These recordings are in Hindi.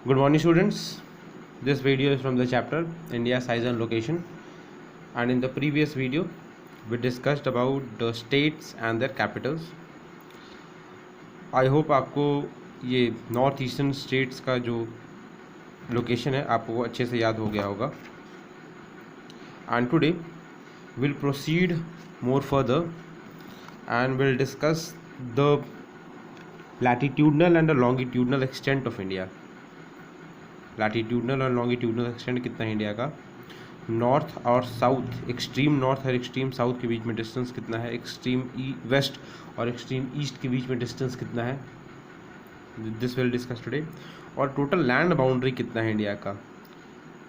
Good morning, students. This video is from the chapter India Size and Location, and in the previous video we discussed about the states and their capitals. I hope आपको ये नॉर्थ ईस्टर्न स्टेट्स का जो लोकेशन है आपको अच्छे से याद हो गया होगा. And today we'll proceed more further and we'll discuss the latitudinal and the longitudinal extent of India. Latitudinal और लॉन्गिट्यूडनल एक्सटेंट कितना है इंडिया का, नॉर्थ और साउथ, एक्सट्रीम नॉर्थ और एक्सट्रीम साउथ के बीच में डिस्टेंस कितना है, एक्सट्रीम वेस्ट और एक्सट्रीम ईस्ट के बीच में डिस्टेंस कितना है, दिस विल डिस्कस टुडे. और टोटल लैंड बाउंड्री कितना है इंडिया का,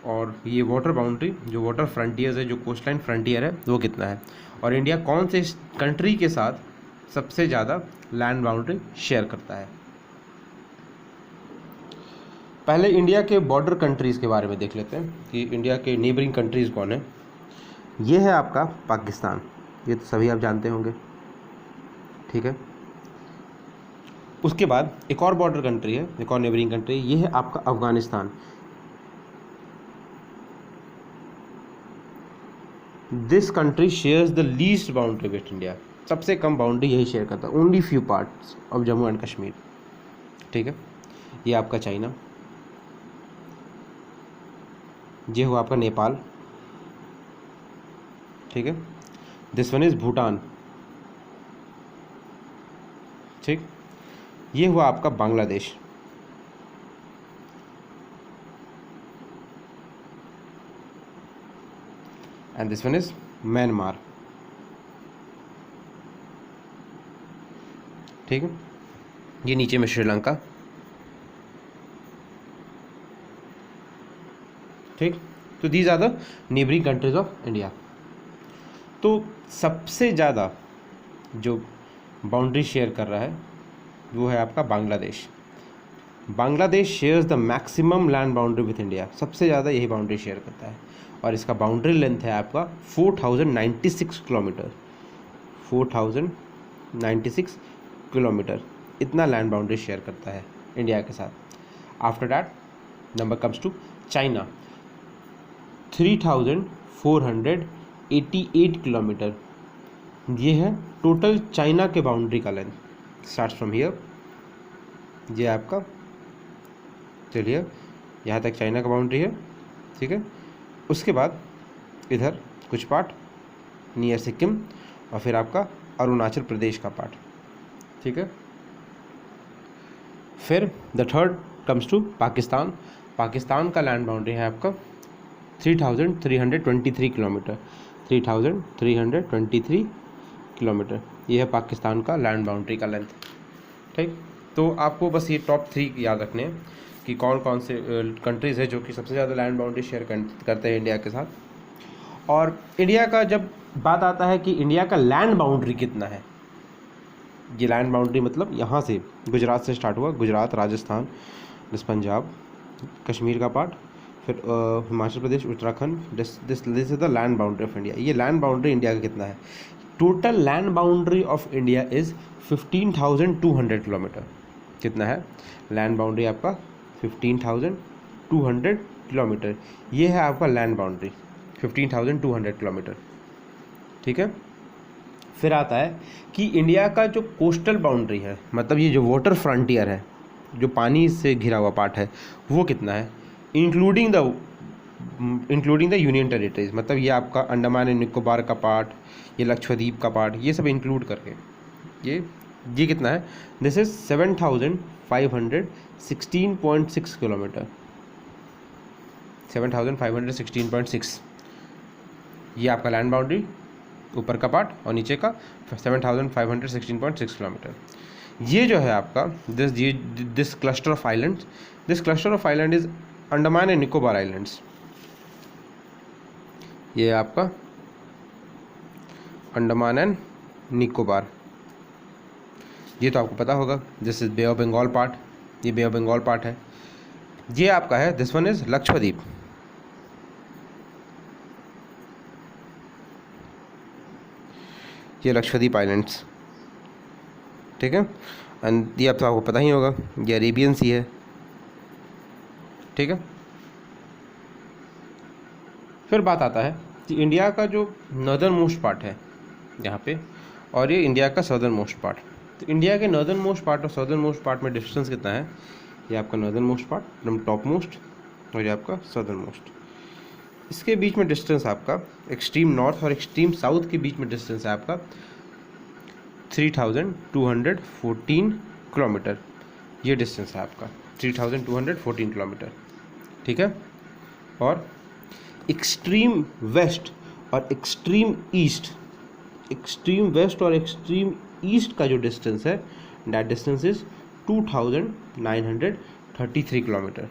और ये वाटर बाउंड्री जो वाटर फ्रंटियर्स है, जो कोस्ट लाइन फ्रंटियर है वो कितना है, और इंडिया कौन से कंट्री के साथ सबसे ज़्यादा लैंड बाउंड्री शेयर करता है. पहले इंडिया के बॉर्डर कंट्रीज़ के बारे में देख लेते हैं कि इंडिया के नेबरिंग कंट्रीज़ कौन है. ये है आपका पाकिस्तान, ये तो सभी आप जानते होंगे, ठीक है. उसके बाद एक और बॉर्डर कंट्री है, एक और नेबरिंग कंट्री, ये है आपका Afghanistan. This country shares the least boundary with India, सबसे कम बाउंड्री यही शेयर करता है, only few parts of Jammu and Kashmir, ठीक है. ये आपका चाइना, ये हुआ आपका नेपाल, ठीक है. दिस वन इज भूटान, ठीक. ये हुआ आपका Bangladesh, and this one is Myanmar, ठीक है. ये नीचे में श्रीलंका, ठीक. तो these are the neighbouring countries of India. तो सबसे ज़्यादा जो बाउंड्री शेयर कर रहा है वो है आपका Bangladesh. Bangladesh shares the maximum land boundary with India, सबसे ज़्यादा यही बाउंड्री शेयर करता है, और इसका बाउंड्री लेंथ है आपका 4096 किलोमीटर, 4096 किलोमीटर, इतना लैंड बाउंड्री शेयर करता है इंडिया के साथ. After that number comes to China, 3488 kilometre, ये है टोटल चाइना के बाउंड्री का लेंथ. स्टार्ट्स फ्रॉम हियर, ये आपका, चलिए यहाँ तक चाइना का बाउंड्री है, ठीक है. उसके बाद इधर कुछ पार्ट नियर सिक्किम, और फिर आपका अरुणाचल प्रदेश का पार्ट, ठीक है. फिर the third comes to Pakistan. Pakistan का लैंड बाउंड्री है आपका 3323 किलोमीटर, 3323 किलोमीटर, ये है पाकिस्तान का लैंड बाउंड्री का लेंथ, ठीक. तो आपको बस ये टॉप 3 याद रखने हैं कि कौन कौन से कंट्रीज़ है जो कि सबसे ज़्यादा लैंड बाउंड्री शेयर करते हैं इंडिया के साथ. और इंडिया का जब बात आता है कि इंडिया का लैंड बाउंड्री कितना है, ये लैंड बाउंड्री मतलब यहाँ से गुजरात से स्टार्ट हुआ, गुजरात, राजस्थान, पंजाब, कश्मीर का पार्ट, फिर Himachal Pradesh, Uttarakhand, this is the land boundary of India. ये लैंड बाउंड्री इंडिया का कितना है, total land boundary of India is 15,200 kilometre. कितना है लैंड बाउंड्री आपका, 15,200 किलोमीटर, ये है आपका लैंड बाउंड्री, 15,200 किलोमीटर, ठीक है. फिर आता है कि इंडिया का जो कोस्टल बाउंड्री है, मतलब ये जो वाटर फ्रंटियर है, जो पानी से घिरा हुआ पार्ट है, वो कितना है, इंक्लूडिंग द यूनियन टेरिटरीज, मतलब ये आपका अंडमान एंड निकोबार का पार्ट, ये लक्षद्वीप का पार्ट, ये सब इंक्लूड करके ये कितना है, दिस इज 7516.6 किलोमीटर, 7516.6, ये आपका लैंड बाउंड्री, ऊपर का पार्ट और नीचे का 7516.6 किलोमीटर. ये जो है आपका this cluster of islands, this cluster of island is Andaman and Nicobar islands. ये आपका अंडमान एंड निकोबार, ये तो आपको पता होगा. This is Bay of Bengal part, ये बे ऑफ बंगाल पार्ट है. ये आपका है, दिस वन इज लक्षद्वीप, ये लक्षद्वीप आइलैंड्स, ठीक है. एंड ये अब तो आपको पता ही होगा, ये अरेबियन सी है, ठीक है। फिर बात आता है कि इंडिया का जो नॉर्दर्न मोस्ट पार्ट है यहाँ पे, और ये इंडिया का सदर्न मोस्ट पार्ट। तो इंडिया के नॉर्दर्न मोस्ट पार्ट और सदर्न मोस्ट पार्ट में डिस्टेंस कितना है? ये आपका नॉर्दर्न मोस्ट पार्ट एकदम टॉप मोस्ट, और ये आपका सदर्न मोस्ट। इसके बीच में डिस्टेंस आपका एक्सट्रीम नॉर्थ और एक्सट्रीम साउथ के बीच में डिस्टेंस है आपका 3214 किलोमीटर। ये डिस्टेंस है आपका 3214 किलोमीटर, ठीक है। और एक्सट्रीम वेस्ट और एक्सट्रीम ईस्ट, एक्सट्रीम वेस्ट और एक्सट्रीम ईस्ट का जो डिस्टेंस है, that distance is 2933 kilometre.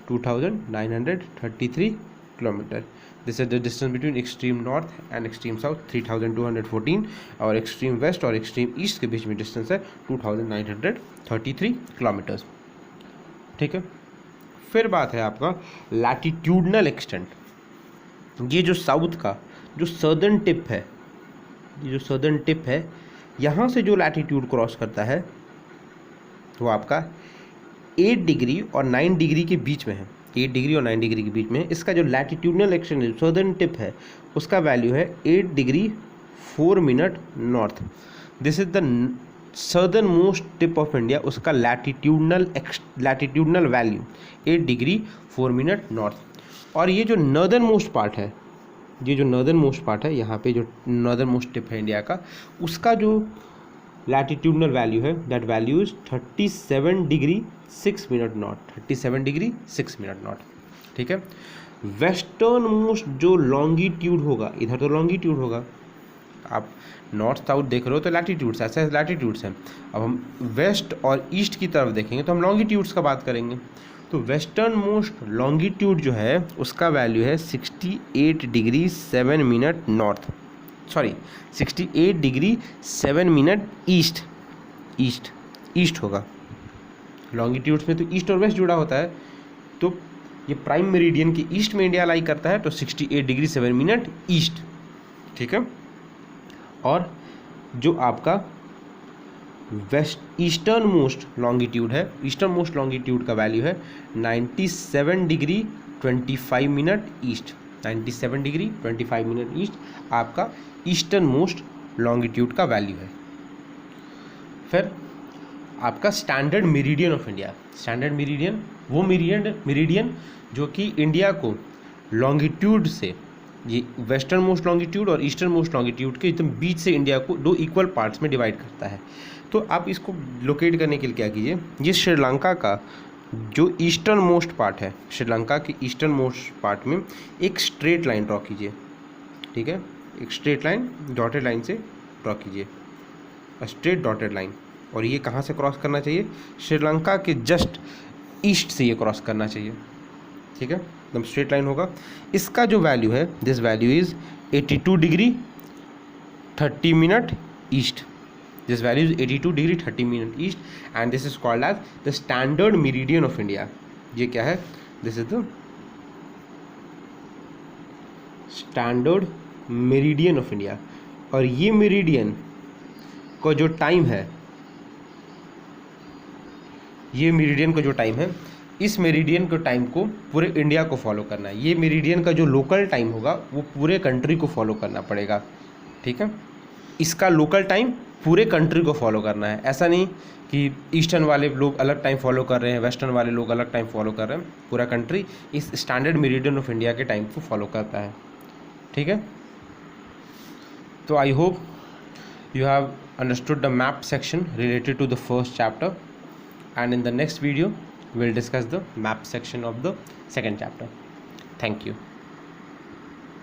2933 kilometre. This is the distance between extreme north and extreme south 3214, और एक्सट्रीम वेस्ट और एक्सट्रीम ईस्ट के बीच में डिस्टेंस है 2933 किलोमीटर्स, ठीक है। फिर बात है आपका लैटिट्यूडनल एक्सटेंट। ये जो साउथ का जो सदर्न टिप है, ये जो सदर्न टिप है, यहाँ से जो लैटिट्यूड क्रॉस करता है वो आपका 8 डिग्री और 9 डिग्री के बीच में है। 8 डिग्री और 9 डिग्री के बीच में इसका जो लैटिट्यूडनल एक्सटेंट सदर्न टिप है उसका वैल्यू है 8 degree 4 minute north. This is the southern most tip of India, उसका latitudinal value 8 degree 4 minute north. और ये जो नॉर्दर्न मोस्ट पार्ट है, ये जो नॉर्दर्न मोस्ट पार्ट है, यहाँ पे जो नॉर्दर्न मोस्ट टिप है इंडिया का, उसका जो लैटिट्यूडनल वैल्यू है, that value is 37 degree 6 minute north. 37 degree 6 minute north, ठीक है। वेस्टर्न मोस्ट जो लॉन्गिट्यूड होगा, इधर तो लॉन्गिट्यूड होगा, आप नॉर्थ साउथ देख रहे हो तो लैटिट्यूड्स, ऐसे लैटिट्यूड्स हैं। अब हम वेस्ट और ईस्ट की तरफ देखेंगे तो हम लॉन्गिट्यूड्स का बात करेंगे। तो वेस्टर्न मोस्ट लॉन्गिट्यूड जो है उसका वैल्यू है 68 degree 7 minute north, sorry 68 degree 7 minute east. East होगा लॉन्गिट्यूड्स में, तो ईस्ट और वेस्ट जुड़ा होता है। तो ये प्राइम मेरिडियन के ईस्ट में इंडिया लाई करता है, तो 68 डिग्री 7 मिनट ईस्ट, ठीक है। और जो आपका वेस्ट ईस्टर्न मोस्ट लॉन्गिट्यूड है, ईस्टर्न मोस्ट लॉन्गिट्यूड का वैल्यू है 97 degree 25 minute east. 97 degree 25 minute east आपका ईस्टर्न मोस्ट लॉन्गिट्यूड का वैल्यू है। फिर आपका standard meridian of India. Standard meridian वो मेरिडियन जो कि इंडिया को लॉन्गिट्यूड से, ये वेस्टर्न मोस्ट लॉन्गिट्यूड और ईस्टर्न मोस्ट लॉन्गिट्यूड के एकदम बीच से इंडिया को 2 इक्वल पार्ट्स में डिवाइड करता है। तो आप इसको लोकेट करने के लिए क्या कीजिए, ये श्रीलंका का जो ईस्टर्न मोस्ट पार्ट है, श्रीलंका के ईस्टर्न मोस्ट पार्ट में एक स्ट्रेट लाइन ड्रॉ कीजिए, ठीक है। एक स्ट्रेट लाइन डॉटेड लाइन से ड्रॉ कीजिए, स्ट्रेट डॉटेड लाइन। और ये कहाँ से क्रॉस करना चाहिए? श्रीलंका के जस्ट ईस्ट से ये क्रॉस करना चाहिए, ठीक है। एकदम स्ट्रेट लाइन होगा। इसका जो वैल्यू है, this value is 82 degree 30 minute east. This value is 82 degree 30 minute east and this is called as the standard meridian of India. ये क्या है? This is the standard meridian of India. और ये मेरिडियन का जो टाइम है, ये मेरिडियन का जो टाइम है, इस मेरिडियन के टाइम को पूरे इंडिया को फॉलो करना है। ये मेरिडियन का जो लोकल टाइम होगा वो पूरे कंट्री को फॉलो करना पड़ेगा, ठीक है। इसका लोकल टाइम पूरे कंट्री को फॉलो करना है। ऐसा नहीं कि ईस्टर्न वाले लोग अलग टाइम फॉलो कर रहे हैं, वेस्टर्न वाले लोग अलग टाइम फॉलो कर रहे हैं। पूरा कंट्री इस स्टैंडर्ड मेरिडियन ऑफ इंडिया के टाइम को फॉलो करता है, ठीक है। तो I hope you have understood the map section related to the first chapter, and in the next video we'll discuss the map section of the second chapter. Thank you.